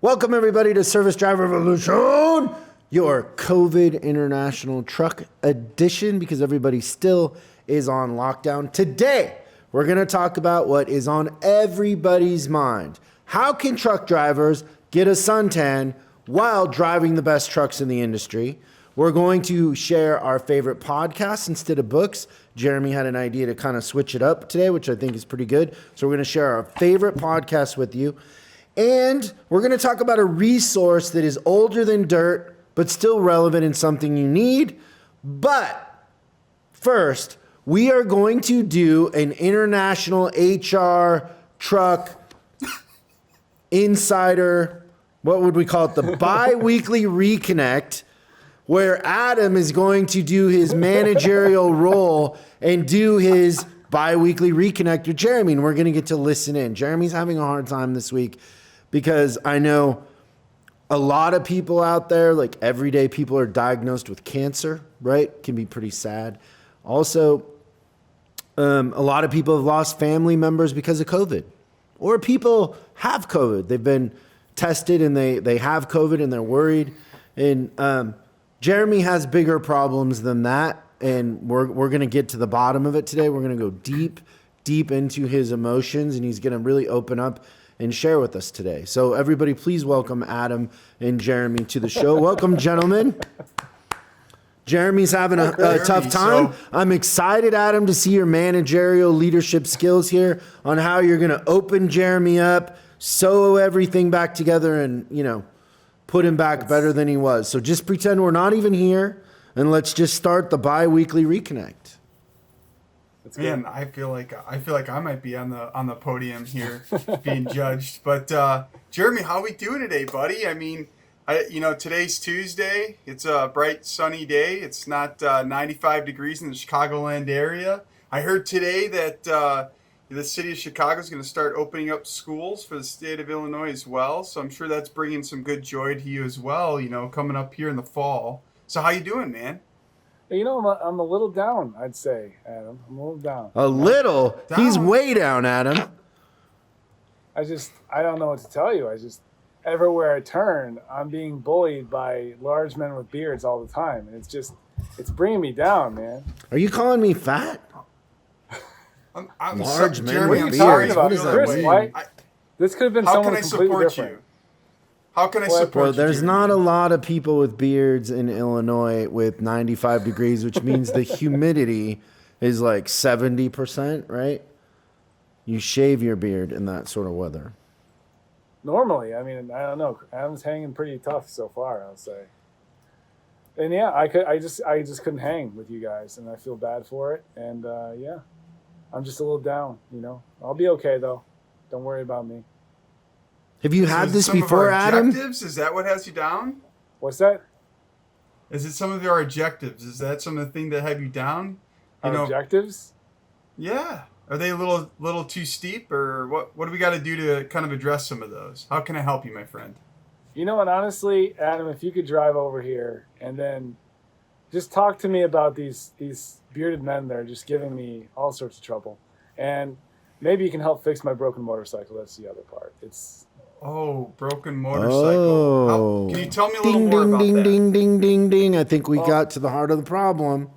Welcome, everybody, to Service Driver Revolution, your COVID International Truck Edition, because everybody still is on lockdown. Today, we're going to talk about what is on everybody's mind. How can truck drivers get a suntan while driving the best trucks in the industry? We're going to share our favorite podcasts instead of books. Jeremy had an idea to kind of switch it up today, which I think is pretty good. So we're going to share our favorite podcasts with you. And we're going to talk about a resource that is older than dirt, but still relevant and something you need. But first, we are going to do an international HR truck insider, what would we call it? The bi-weekly reconnect, where Adam is going to do his managerial role and do his bi-weekly reconnect with Jeremy. And we're going to get to listen in. Jeremy's having a hard time this week, because I know a lot of people out there, like everyday people, are diagnosed with cancer, right? Can be pretty sad. Also, a lot of people have lost family members because of COVID. Or people have COVID. They've been tested and they have COVID and they're worried. And Jeremy has bigger problems than that. And we're going to get to the bottom of it today. We're going to go deep into his emotions. And he's going to really open up and share with us today. So everybody, please welcome Adam and Jeremy to the show. Welcome, gentlemen. Jeremy's having a tough time. I'm excited, Adam, to see your managerial leadership skills here on how you're going to open Jeremy up, sew everything back together, and, put him back better than he was. So just pretend we're not even here, and let's just start the bi-weekly reconnect. Man, I feel like I might be on the podium here being judged. But Jeremy, how we doing today, buddy? I mean, today's Tuesday. It's a bright, sunny day. It's not 95 degrees in the Chicagoland area. I heard today that the city of Chicago is going to start opening up schools for the state of Illinois as well. So I'm sure that's bringing some good joy to you as well, coming up here in the fall. So how you doing, man? I'm a little down, I'd say, Adam. I'm a little down. A little? Down. He's way down, Adam. I don't know what to tell you. Everywhere I turn, I'm being bullied by large men with beards all the time. And it's bringing me down, man. Are you calling me fat? I'm large men Jeremy, with I'm sorry beards. to What feel does that that way. mean? This could have been How someone can I completely support different. you? How can I support Bro, you, there's Jeremy? not a lot of people with beards in Illinois with 95 degrees, which means the humidity is like 70%, right? You shave your beard in that sort of weather. Normally, I don't know. Adam's hanging pretty tough so far, I'll say. And yeah, I just couldn't hang with you guys, and I feel bad for it. And yeah, I'm just a little down. I'll be okay though. Don't worry about me. Have you had this before, Adam? Is that what has you down? What's that? Is it some of your objectives? Is that some of the thing that have you down? Objectives? Yeah. Are they a little too steep, or what do we got to do to kind of address some of those? How can I help you, my friend? You know what, honestly, Adam, if you could drive over here and then just talk to me about these bearded men that are just giving me all sorts of trouble. And maybe you can help fix my broken motorcycle. That's the other part. Oh, broken motorcycle. Oh. Can you tell me a little more about that? Ding. I think we got to the heart of the problem.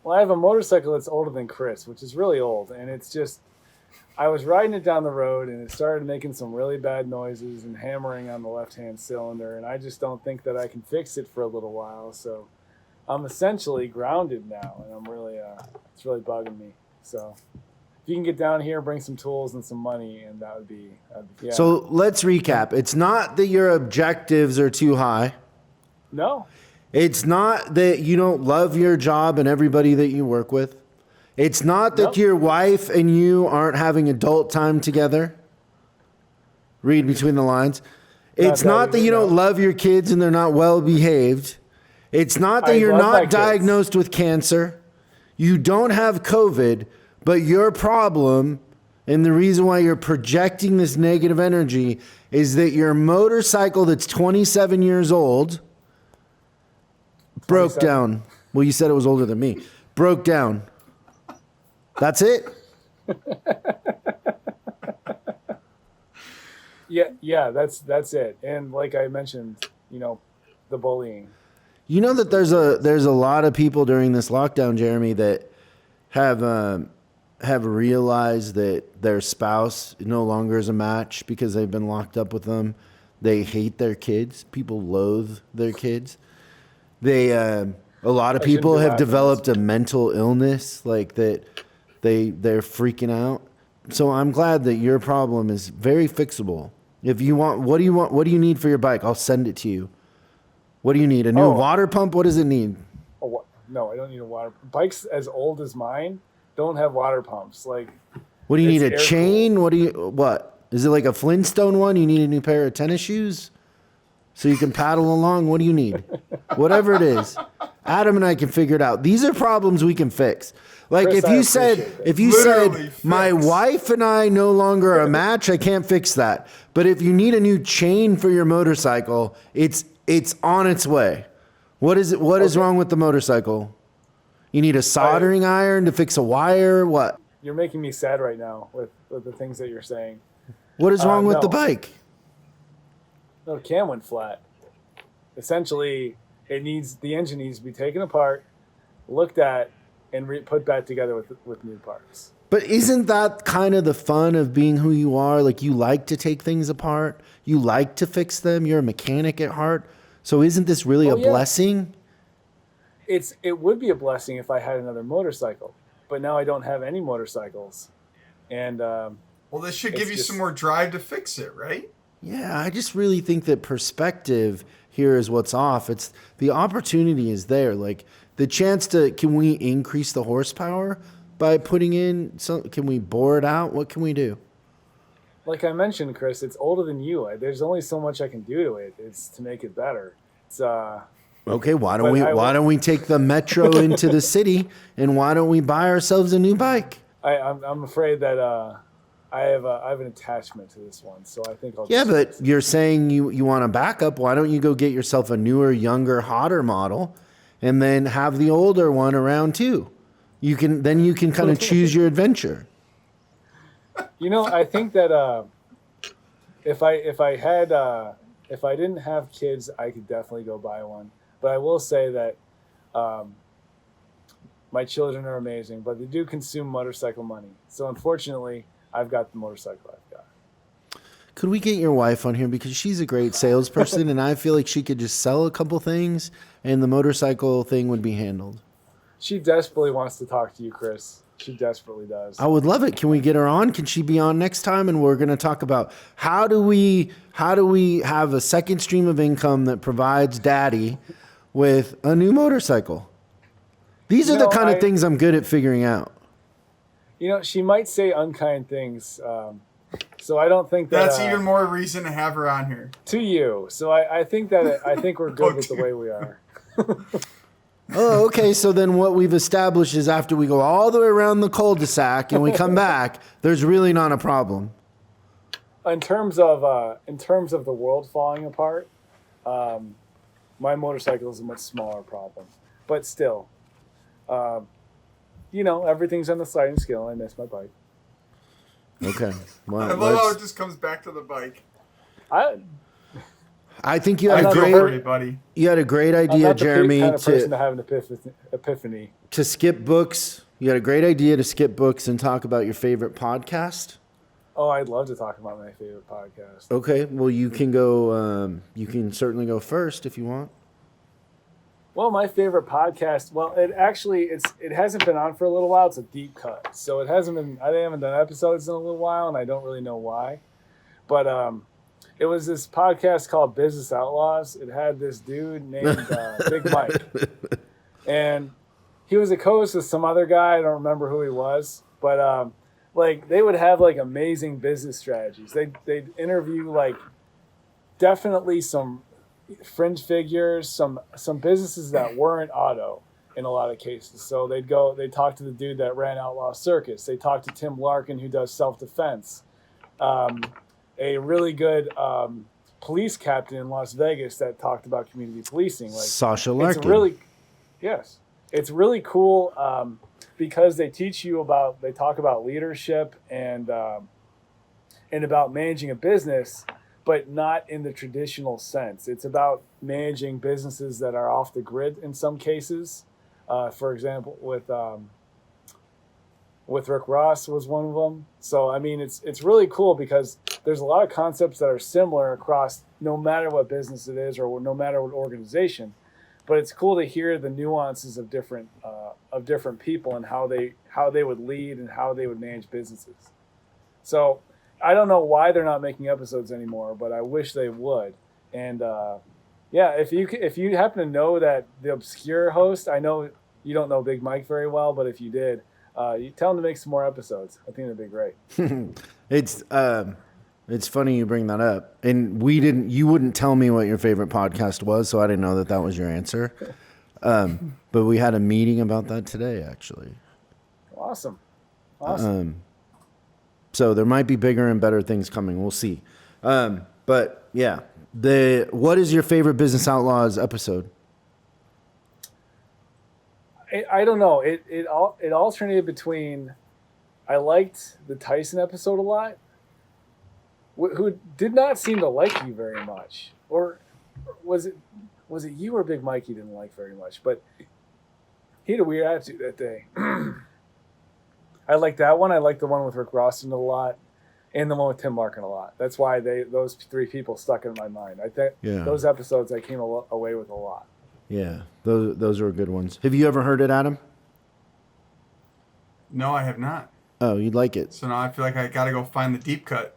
Well, I have a motorcycle that's older than Chris, which is really old. And it's just, I was riding it down the road and it started making some really bad noises and hammering on the left-hand cylinder. And I just don't think that I can fix it for a little while. So I'm essentially grounded now, and I'm really, it's really bugging me. So if you can get down here, bring some tools and some money, and that'd be yeah. So let's recap. It's not that your objectives are too high. No. It's not that you don't love your job and everybody that you work with. It's not that your wife and you aren't having adult time together. Read between the lines. It's not that you don't love your kids and they're not well behaved. It's not that you're not diagnosed with cancer. You don't have COVID, but your problem and the reason why you're projecting this negative energy is that your motorcycle that's 27 years old broke down. Well, you said it was older than me. Broke down. That's it. Yeah, that's it. And like I mentioned, the bullying. You know that there's a lot of people during this lockdown, Jeremy, that have realized that their spouse no longer is a match because they've been locked up with them. They hate their kids. People loathe their kids. A lot of I shouldn't people be have laughing. developed a mental illness like that. They're freaking out. So I'm glad that your problem is very fixable. If you want, what do you want? What do you need for your bike? I'll send it to you. What do you need? A new Oh. water pump? What does it need? Oh, no, I don't need a water. Bikes as old as mine don't have water pumps. Like, What do you need? it's A air chain? What? Is it like a Flintstone one? You need a new pair of tennis shoes so you can paddle along? What do you need? Whatever it is. Adam and I can figure it out. These are problems we can fix. Like Chris, if you Literally said my fix. wife and I no longer are a match, I can't fix that. But if you need a new chain for your motorcycle, it's on its way. What is it? What is wrong with the motorcycle? You need a soldering iron to fix a wire? What? You're making me sad right now with the things that you're saying. What is wrong with no. the bike? No, the cam went flat. Essentially, the engine needs to be taken apart, looked at, and put back together with new parts. But isn't that kind of the fun of being who you are? Like, you like to take things apart. You like to fix them. You're a mechanic at heart. So isn't this really a blessing? It would be a blessing if I had another motorcycle, but now I don't have any motorcycles, and Well, this should give you some more drive to fix it, right? Yeah, I just really think that perspective here is what's off. It's the opportunity is there. Like the chance can we increase the horsepower by putting in can we bore it out? What can we do? like I mentioned, Chris, it's older than you. There's only so much I can do to it. It's to make it better. It's Okay, why don't we take the metro into the city and why don't we buy ourselves a new bike? I'm afraid that I have an attachment to this one, so I think I'll. Yeah, but you're saying you want a backup. Why don't you go get yourself a newer, younger, hotter model, and then have the older one around too? You can kind of choose your adventure. I think that if I didn't have kids, I could definitely go buy one. But I will say that my children are amazing, but they do consume motorcycle money. So unfortunately, I've got the motorcycle I've got. Could we get your wife on here because she's a great salesperson, and I feel like she could just sell a couple things, and the motorcycle thing would be handled. She desperately wants to talk to you, Chris. She desperately does. I would love it. Can we get her on? Can she be on next time? And we're going to talk about how do we have a second stream of income that provides daddy with a new motorcycle? These are the kind of things I'm good at figuring out. She might say unkind things. So I don't think that that's even more reason to have her on here. To you. So I think we're good with the way we are. Oh, okay. So then what we've established is after we go all the way around the cul-de-sac and we come back, there's really not a problem. In terms of the world falling apart, my motorcycle is a much smaller problem. But still, everything's on the sliding scale. I miss my bike. Okay. Well, I love how it just comes back to the bike. I think you had a great idea, Jeremy, kind of person to have an epiphany. To skip books. You had a great idea to skip books and talk about your favorite podcast. Oh, I'd love to talk about my favorite podcast. Okay, well, you can go. You can certainly go first if you want. Well, my favorite podcast. Well, it hasn't been on for a little while. It's a deep cut, so it hasn't been. I haven't done episodes in a little while, and I don't really know why. But it was this podcast called Business Outlaws. It had this dude named Big Mike, and he was a co-host with some other guy. I don't remember who he was, but they would have amazing business strategies. They'd interview definitely some fringe figures, some businesses that weren't auto in a lot of cases. So they'd talk to the dude that ran Outlaw Circus. They talked to Tim Larkin, who does self-defense. A really good police captain in Las Vegas that talked about community policing. Sasha Larkin. It's really cool because they talk about leadership and and about managing a business, but not in the traditional sense. It's about managing businesses that are off the grid in some cases. For example, with Rick Ross was one of them. So I mean, it's really cool because there's a lot of concepts that are similar across no matter what business it is or no matter what organization. But it's cool to hear the nuances of different people and how they would lead and how they would manage businesses. So I don't know why they're not making episodes anymore, but I wish they would. And if you happen to know that the obscure host, I know you don't know Big Mike very well, but if you did, you tell him to make some more episodes. I think that'd be great. It's funny you bring that up, and you wouldn't tell me what your favorite podcast was, so I didn't know that was your answer. But we had a meeting about that today, actually. Awesome. So there might be bigger and better things coming. We'll see. But yeah, what is your favorite Business Outlaws episode? I don't know. It alternated between. I liked the Tyson episode a lot. Who did not seem to like you very much, or was it you or Big Mike you didn't like very much? But he had a weird attitude that day. I liked that one. I liked the one with Rick Roston a lot, and the one with Tim Larkin a lot. That's why those three people stuck in my mind. I think those episodes I came away with a lot. Yeah, those are good ones. Have you ever heard it, Adam? No, I have not. Oh, you'd like it. So now I feel like I got to go find the deep cut.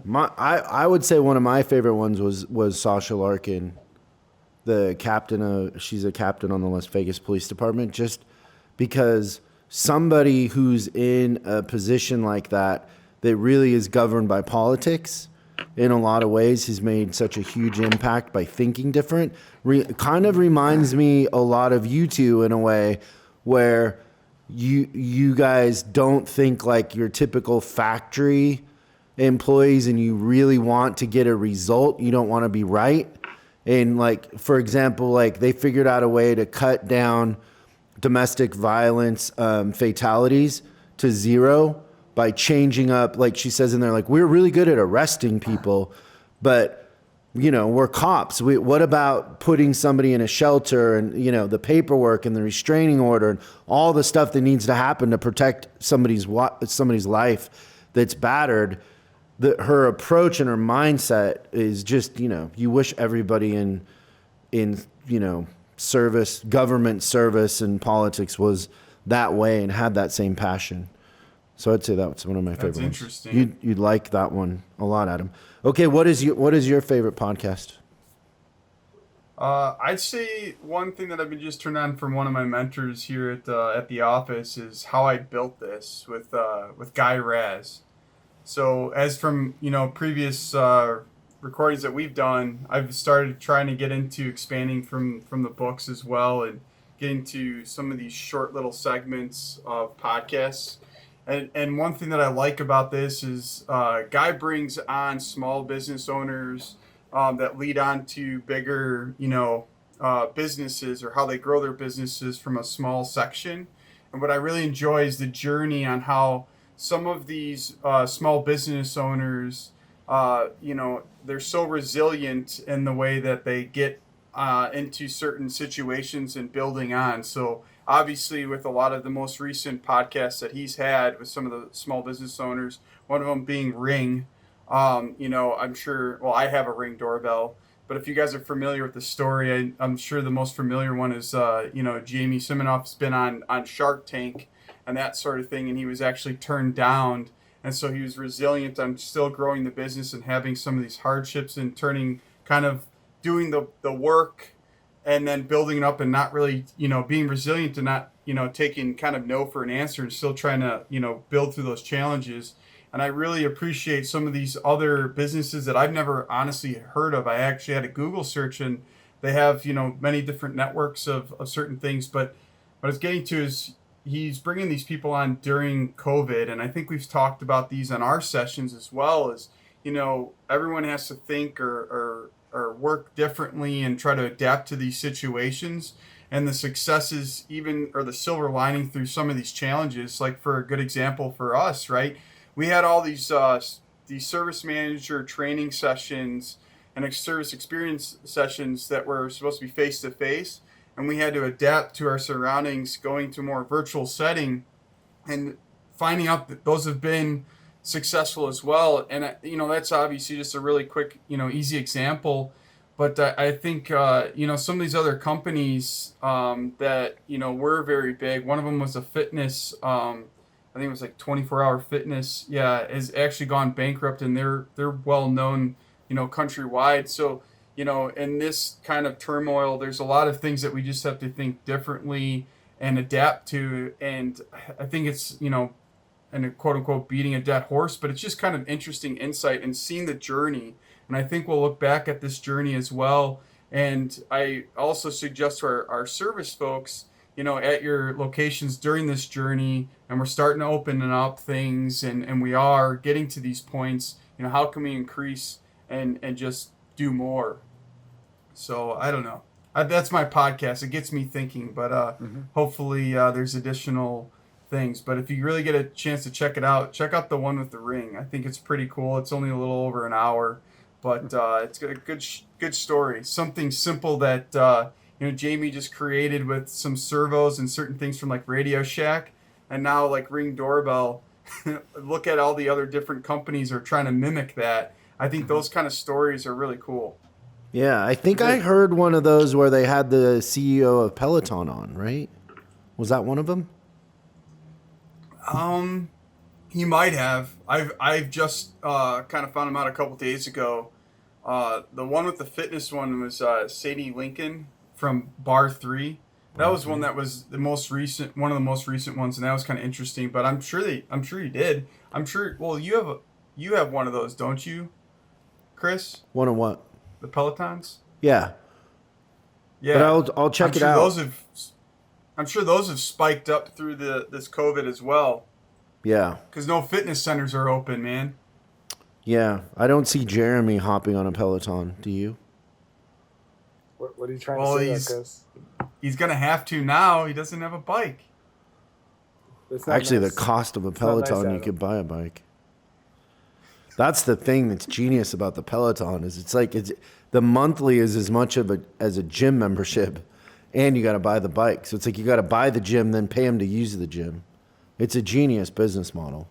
I would say one of my favorite ones was Sasha Larkin, the captain she's a captain on the Las Vegas Police Department, just because somebody who's in a position like that really is governed by politics in a lot of ways has made such a huge impact by thinking different. Kind of reminds me a lot of you two in a way where you guys don't think like your typical factory employees and you really want to get a result. You don't want to be right. And like, for example, like they figured out a way to cut down domestic violence fatalities to zero by changing up, like she says in there, like we're really good at arresting people, but we're cops. What about putting somebody in a shelter and, the paperwork and the restraining order and all the stuff that needs to happen to protect somebody's life that's battered? Her approach and her mindset is just, you wish everybody in service, government service and politics was that way and had that same passion. So I'd say that's one of my favorite ones. That's interesting. You'd like that one a lot, Adam. Okay, what is your favorite podcast? I'd say one thing that I've been just turned on from one of my mentors here at the office is How I Built This with Guy Raz. So as from previous recordings that we've done, I've started trying to get into expanding from the books as well and get into some of these short little segments of podcasts. And one thing that I like about this is Guy brings on small business owners that lead on to bigger businesses or how they grow their businesses from a small section. And what I really enjoy is the journey on how some of these small business owners, they're so resilient in the way that they get into certain situations and building on. So obviously with a lot of the most recent podcasts that he's had with some of the small business owners, one of them being Ring, I'm sure, well, I have a Ring doorbell, but if you guys are familiar with the story, I'm sure the most familiar one is, Jamie Siminoff's been on Shark Tank and that sort of thing, and he was actually turned down. And so he was resilient on still growing the business and having some of these hardships and doing the work and then building it up and not really, being resilient and not, taking kind of no for an answer and still trying to, build through those challenges. And I really appreciate some of these other businesses that I've never honestly heard of. I actually had a Google search and they have, many different networks of certain things. But what I was getting to is he's bringing these people on during COVID. And I think we've talked about these on our sessions as well as, everyone has to think or work differently and try to adapt to these situations. And the successes or the silver lining through some of these challenges, like for a good example for us, right? We had all these these service manager training sessions and service experience sessions that were supposed to be face to face, and we had to adapt to our surroundings, going to a more virtual setting, and finding out that those have been successful as well. And that's obviously just a really quick, easy example. But I think some of these other companies that were very big. One of them was a fitness. I think it was like 24-hour fitness. Yeah, has actually gone bankrupt, and they're well known, countrywide. So in this kind of turmoil, there's a lot of things that we just have to think differently and adapt to. And I think it's and a quote unquote beating a dead horse, but it's just kind of interesting insight and seeing the journey. And I think we'll look back at this journey as well. And I also suggest to our service folks, at your locations during this journey, and we're starting to open up things, and we are getting to these points, how can we increase and just do more? So I don't know. That's my podcast. It gets me thinking, but hopefully there's additional things. But if you really get a chance to check it out, check out the one with the ring. I think it's pretty cool. It's only a little over an hour, but it's got a good story. Something simple that Jamie just created with some servos and certain things from like Radio Shack, and now like Ring Doorbell. Look at all the other different companies are trying to mimic that. I think those kind of stories are really cool. Yeah, I think I heard one of those where they had the CEO of Peloton on, right? Was that one of them? He might have. I've just kind of found him out a couple days ago. The one with the fitness one was Sadie Lincoln from Bar 3. That was one that was one of the most recent ones, and that was kind of interesting. But I'm sure you did. I'm sure. Well, you have one of those, don't you, Chris? One of what? The Pelotons. Yeah. Yeah. But I'll check it out. I'm sure those have spiked up through this COVID as well. Yeah. Because no fitness centers are open, man. Yeah. I don't see Jeremy hopping on a Peloton. Do you? What are you trying to say, Chris? He's going to have to now. He doesn't have a bike. Actually, nice. The cost of a Peloton, nice, you could buy a bike. That's the thing that's genius about the Peloton is the monthly is as much as a gym membership, and you got to buy the bike. So it's like you got to buy the gym, then pay them to use the gym. It's a genius business model.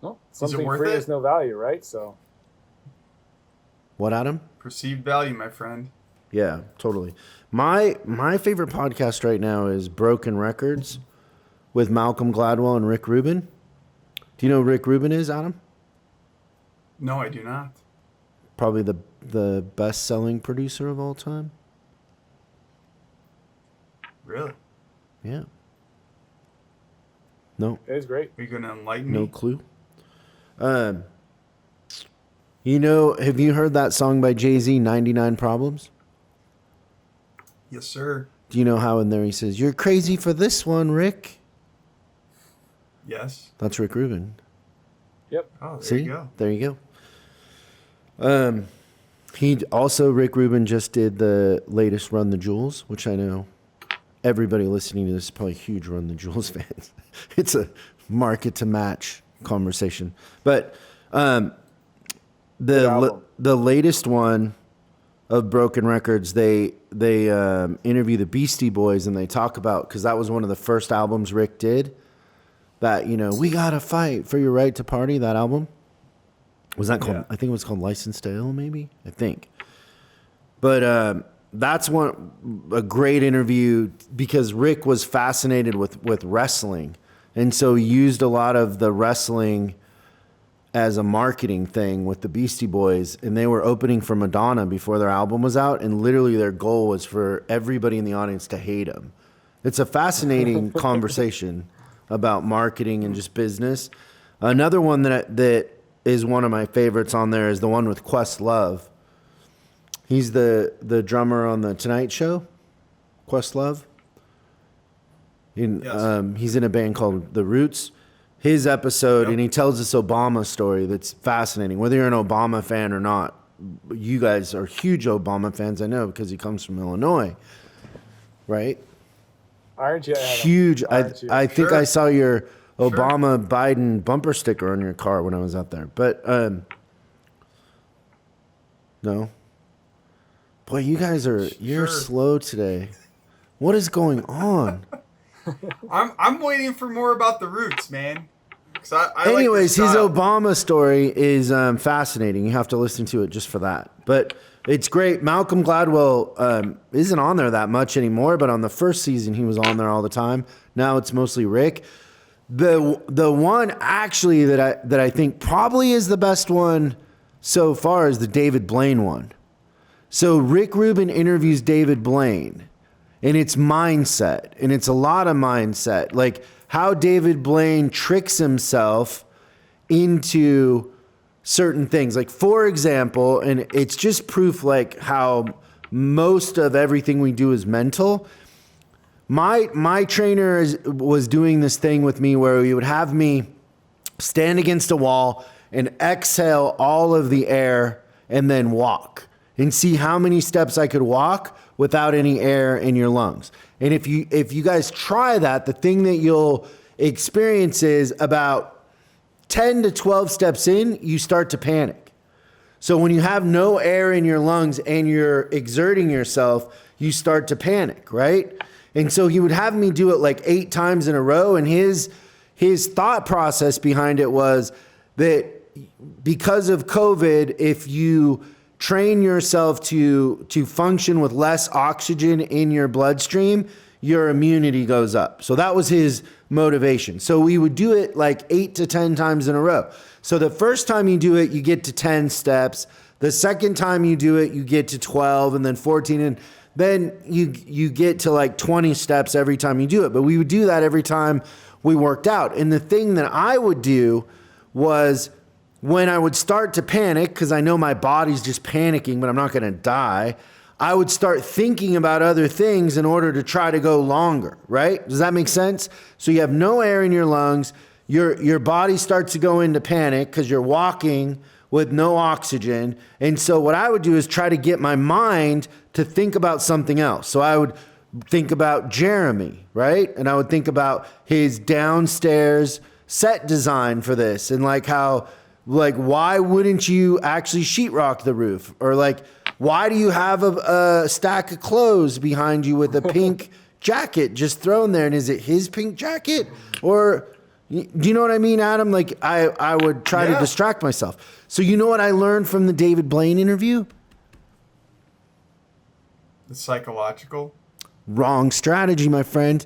Well, something free has no value, right? So. What, Adam? Perceived value, my friend. Yeah, totally. My favorite podcast right now is Broken Records with Malcolm Gladwell and Rick Rubin. Do you know who Rick Rubin is, Adam? No, I do not. Probably the best-selling producer of all time. Really? Yeah. No. It is great. Are you going to enlighten me? No clue. Have you heard that song by Jay-Z, 99 Problems? Yes, sir. Do you know how in there he says, "You're crazy for this one, Rick"? Yes. That's Rick Rubin. Yep. Oh, there See? you go. There you go. Rick Rubin just did the latest Run the Jewels, which I know everybody listening to this is probably huge Run the Jewels fans. It's a market to match conversation. But the latest one of Broken Records, they interview the Beastie Boys, and they talk about, because that was one of the first albums Rick did, that, we gotta fight for your right to party, that album. Was that called, I think it was called License to Ill, maybe? I think. But that's a great interview, because Rick was fascinated with wrestling. And so he used a lot of the wrestling as a marketing thing with the Beastie Boys. And they were opening for Madonna before their album was out. And literally their goal was for everybody in the audience to hate him. It's a fascinating conversation about marketing and just business. Another one that is one of my favorites on there is the one with Questlove. He's the drummer on the Tonight Show, Questlove. Yes. He's in a band called The Roots. His episode, and he tells this Obama story that's fascinating. Whether you're an Obama fan or not, you guys are huge Obama fans, I know, because he comes from Illinois, right? Aren't you, Adam? Huge. Aren't you? I think Sure. I saw your Obama Biden bumper sticker on your car when I was out there. But no. Boy, you guys you're slow today. What is going on? I'm waiting for more about the roots, man. Anyways, his Obama story is fascinating. You have to listen to it just for that. But it's great. Malcolm Gladwell isn't on there that much anymore, but on the first season he was on there all the time. Now it's mostly Rick. The one actually that I think probably is the best one so far is the David Blaine one. So Rick Rubin interviews David Blaine, and it's mindset, and it's a lot of mindset, like how David Blaine tricks himself into certain things. Like, for example, and it's just proof like how most of everything we do is mental. My trainer was doing this thing with me where he would have me stand against a wall and exhale all of the air and then walk and see how many steps I could walk without any air in your lungs. And if you guys try that, the thing that you'll experience is about 10 to 12 steps in, you start to panic. So when you have no air in your lungs and you're exerting yourself, you start to panic, right? And so he would have me do it like 8 times in a row. And his thought process behind it was that because of COVID, if you train yourself to function with less oxygen in your bloodstream, your immunity goes up. So that was his motivation. So we would do it like 8 to 10 times in a row. So the first time you do it, you get to 10 steps. The second time you do it, you get to 12 and then 14. And then you get to like 20 steps every time you do it. But we would do that every time we worked out. And the thing that I would do was when I would start to panic, because I know my body's just panicking, but I'm not going to die, I would start thinking about other things in order to try to go longer, right? Does that make sense? So you have no air in your lungs. Your body starts to go into panic because you're walking with no oxygen. And so what I would do is try to get my mind to think about something else. So I would think about Jeremy, right? And I would think about his downstairs set design for this and like how, like, why wouldn't you actually sheetrock the roof? Or like, why do you have a stack of clothes behind you with a pink jacket just thrown there? And is it his pink jacket? Or do you know what I mean, Adam? Like I would try to distract myself. So you know what I learned from the David Blaine interview? The psychological? Wrong strategy, my friend.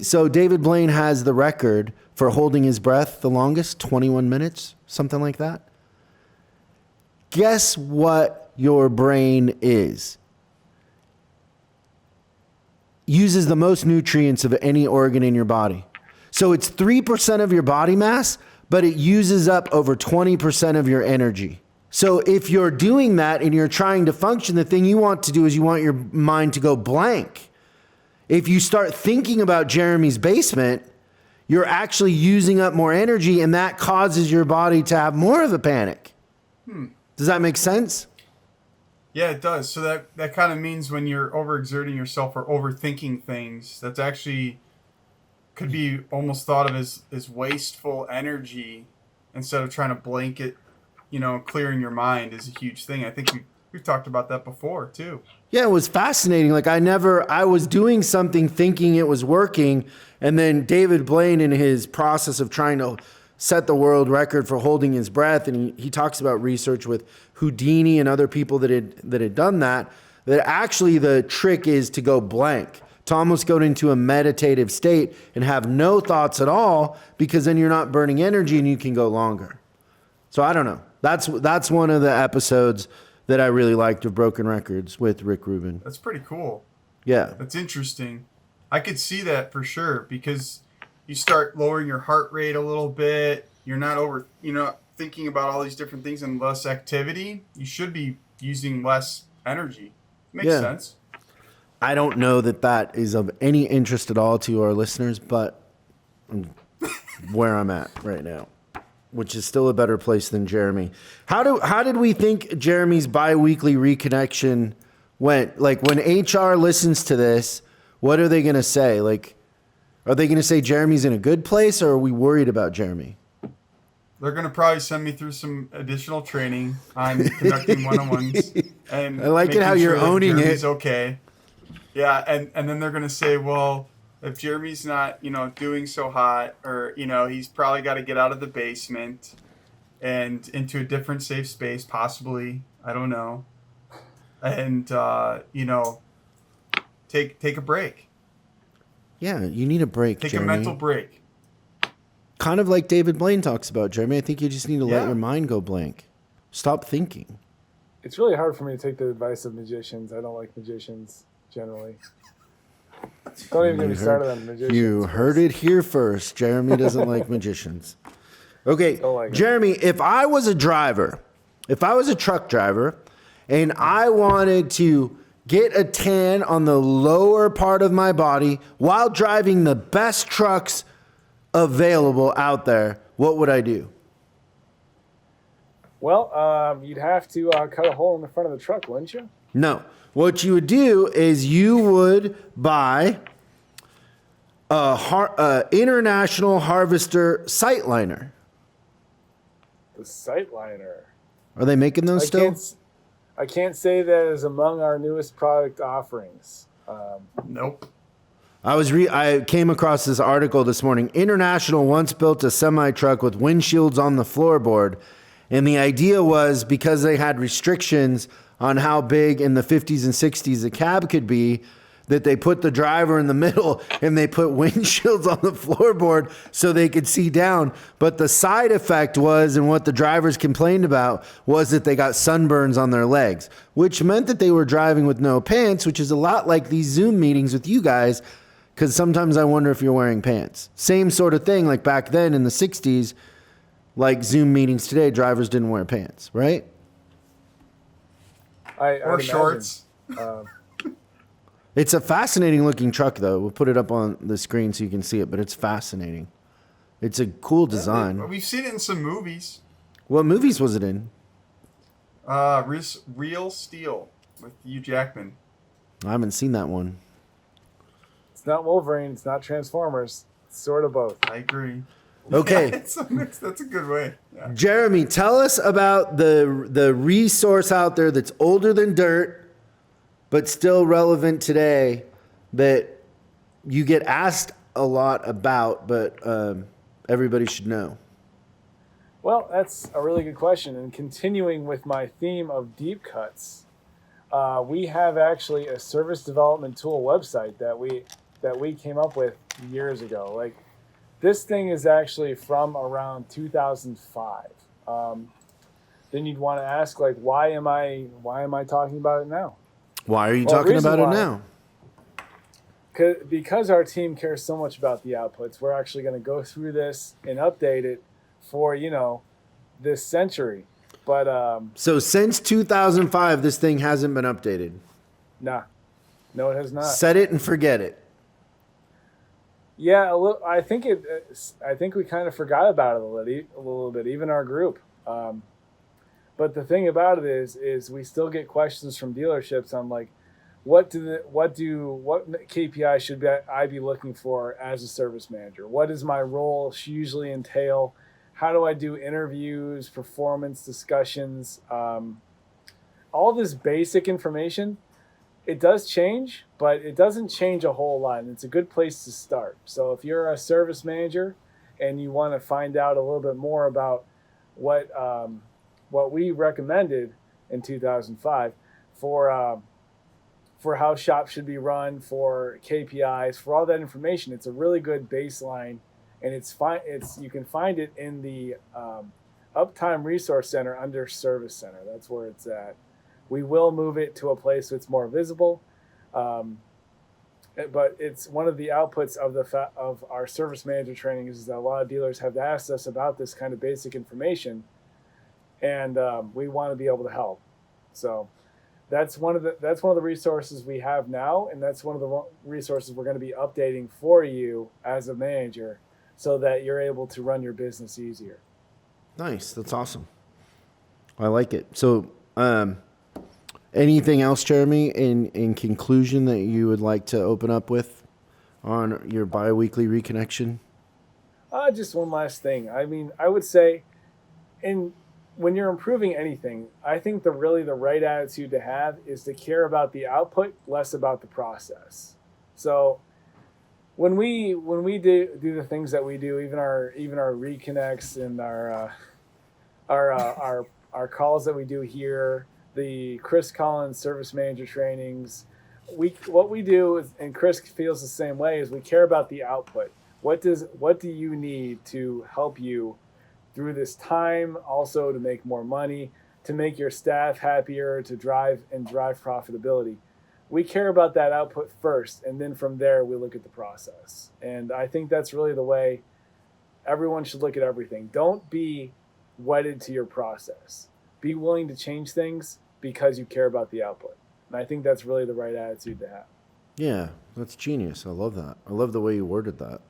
So David Blaine has the record for holding his breath the longest, 21 minutes, something like that. Guess what your brain is? Uses the most nutrients of any organ in your body. So it's 3% of your body mass, but it uses up over 20% of your energy. So if you're doing that and you're trying to function, the thing you want to do is you want your mind to go blank. If you start thinking about Jeremy's basement, you're actually using up more energy, and that causes your body to have more of a panic. Does that make sense? Yeah, it does. So that kind of means when you're overexerting yourself or overthinking things, that's actually could be almost thought of as wasteful energy instead of trying to blanket, clearing your mind is a huge thing. I think we've talked about that before too. Yeah, it was fascinating. Like I was doing something thinking it was working, and then David Blaine in his process of trying to set the world record for holding his breath, and he talks about research with Houdini and other people that had done that actually the trick is to go blank, to almost go into a meditative state and have no thoughts at all, because then you're not burning energy and you can go longer. So I don't know. That's one of the episodes that I really liked of Broken Records with Rick Rubin. That's pretty cool. Yeah. That's interesting. I could see that for sure, because you start lowering your heart rate a little bit. You're not thinking about all these different things and less activity. You should be using less energy. Makes sense. I don't know that is of any interest at all to our listeners, but where I'm at right now, which is still a better place than Jeremy. How did we think Jeremy's bi-weekly reconnection went? Like when HR listens to this, what are they going to say? Like, Are they going to say Jeremy's in a good place, or are we worried about Jeremy? They're going to probably send me through some additional training on conducting one-on-ones. And I like it how you're owning Jeremy's it. okay. Yeah, and then they're going to say, well, if Jeremy's not, doing so hot, or, he's probably got to get out of the basement and into a different safe space, possibly. I don't know. And, take a break. Yeah, you need a break, Take Jeremy. a mental break. Kind of like David Blaine talks about, Jeremy. I think you just need to let Yeah. your mind go blank. Stop thinking. It's really hard for me to take the advice of magicians. I don't like magicians generally. Don't even get me started on magicians. You heard it here first. Jeremy doesn't like magicians. Okay, Don't like it. Jeremy, if I was a truck driver, and I wanted to get a tan on the lower part of my body while driving the best trucks available out there, what would I do? Well, you'd have to cut a hole in the front of the truck, wouldn't you? No. What you would do is you would buy a International Harvester sight liner. The sight liner. Are they making those still? I can't say that is among our newest product offerings. Nope. I came across this article this morning. International once built a semi-truck with windshields on the floorboard. And the idea was because they had restrictions on how big in the 50s and 60s the cab could be, that they put the driver in the middle and they put windshields on the floorboard so they could see down. But the side effect was, and what the drivers complained about, was that they got sunburns on their legs, which meant that they were driving with no pants, which is a lot like these Zoom meetings with you guys, because sometimes I wonder if you're wearing pants. Same sort of thing, like back then in the 60s, like Zoom meetings today, drivers didn't wear pants, right? Or shorts. It's a fascinating looking truck, though. We'll put it up on the screen so you can see it, but it's fascinating. It's a cool design. We've seen it in some movies. What movies was it in? Real Steel with Hugh Jackman. I haven't seen that one. It's not Wolverine. It's not Transformers. It's sort of both. I agree. Okay. Yeah, that's a good way. Yeah. Jeremy, tell us about the resource out there that's older than dirt, but still relevant today, that you get asked a lot about, but everybody should know. Well, that's a really good question. And continuing with my theme of deep cuts, we have actually a service development tool website that we came up with years ago. Like, this thing is actually from around 2005. Then you'd want to ask, like, why am I talking about it now? Why are you talking about it now? Because our team cares so much about the outputs, we're actually going to go through this and update it for, this century. But So since 2005, this thing hasn't been updated. nah, no, it has not. Set it and forget it. Yeah, I think we kind of forgot about it a little bit, even our group. But the thing about it is we still get questions from dealerships on, like, what KPI should I be looking for as a service manager? What does my role usually entail? How do I do interviews, performance discussions? All this basic information. It does change, but it doesn't change a whole lot, and it's a good place to start. So if you're a service manager and you want to find out a little bit more about what we recommended in 2005 for how shops should be run, for KPIs, for all that information, it's a really good baseline, and you can find it in the Uptime Resource Center under Service Center. That's where it's at. We will move it to a place that's more visible, but it's one of the outputs of our service manager training is that a lot of dealers have asked us about this kind of basic information, and we want to be able to help. So that's one of the resources we have now, and that's one of the resources we're going to be updating for you as a manager, so that you're able to run your business easier. Nice. That's awesome. I like it. So, anything else, Jeremy, in conclusion that you would like to open up with on your bi-weekly reconnection? Just one last thing. I mean, I would say, when you're improving anything, I think the right attitude to have is to care about the output, less about the process. So when we do the things that we do, even our reconnects and our calls that we do here, the Chris Collins service manager trainings, what we do is, and Chris feels the same way, is we care about the output. What do you need to help you through this time, also to make more money, to make your staff happier, to drive profitability. We care about that output first, and then from there we look at the process. And I think that's really the way everyone should look at everything. Don't be wedded to your process. Be willing to change things because you care about the output. And I think that's really the right attitude to have. Yeah, that's genius. I love that. I love the way you worded that.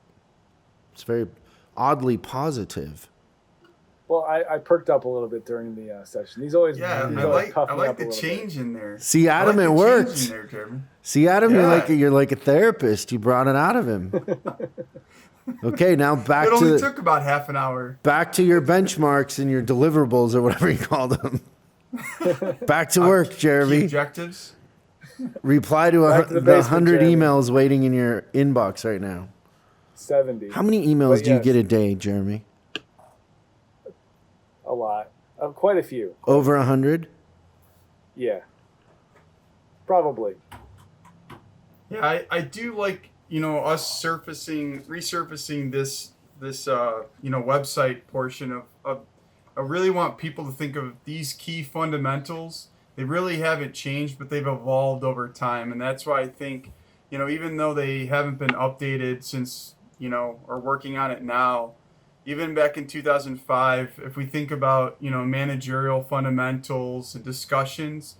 It's very oddly positive. Well, I perked up a little bit during the session. He's always I like the change in there. See, Adam, it worked. See, Adam, you're like a therapist. You brought it out of him. Okay, now back to. It only took about half an hour. Back to your benchmarks and your deliverables or whatever you call them. Back to work, Jeremy. Key objectives. Reply to the 100 emails waiting in your inbox right now. 70. How many emails do you get a day, Jeremy? A lot. Quite a few. Over 100? Yeah. Probably. Yeah, I do like, us resurfacing this website portion of I really want people to think of these key fundamentals. They really haven't changed, but they've evolved over time. And that's why I think, even though they haven't been updated since, or working on it now, even back in 2005, if we think about, managerial fundamentals and discussions,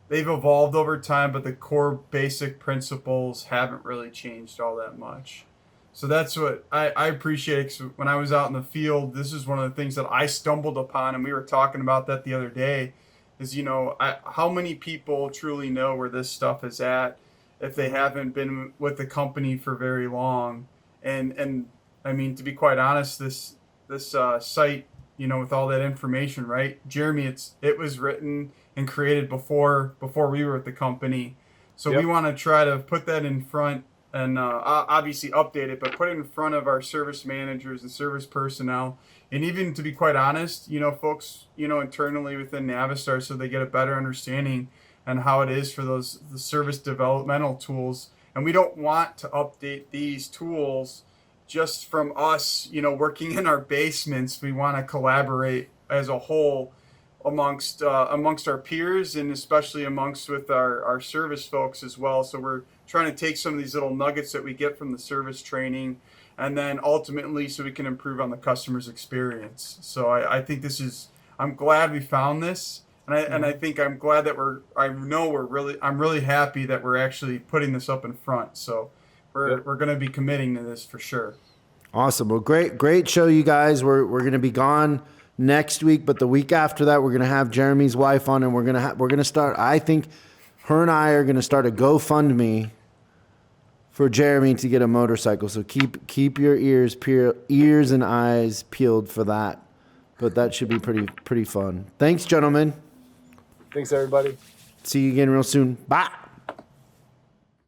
they've evolved over time, but the core basic principles haven't really changed all that much. So that's what I appreciate. 'Cause when I was out in the field, this is one of the things that I stumbled upon, and we were talking about that the other day, is, how many people truly know where this stuff is at if they haven't been with the company for very long. And I mean, to be quite honest, this site, with all that information, right, Jeremy, it was written and created before we were at the company. So we want to try to put that in front and obviously update it, but put it in front of our service managers and service personnel. And even, to be quite honest, folks, internally within Navistar, so they get a better understanding on how it is for the service developmental tools. And we don't want to update these tools just from us, working in our basements. We want to collaborate as a whole amongst our peers, and especially with our service folks as well. So we're trying to take some of these little nuggets that we get from the service training, and then ultimately so we can improve on the customer's experience. So I think I'm glad we found this. And I think I'm glad that I'm really happy that we're actually putting this up in front. So we're going to be committing to this for sure. Awesome. Well, great show, you guys. We're going to be gone next week, but the week after that, we're going to have Jeremy's wife on, and we're going to start. I think her and I are going to start a GoFundMe for Jeremy to get a motorcycle. So keep your ears and eyes peeled for that. But that should be pretty fun. Thanks, gentlemen. Thanks, everybody. See you again real soon. Bye.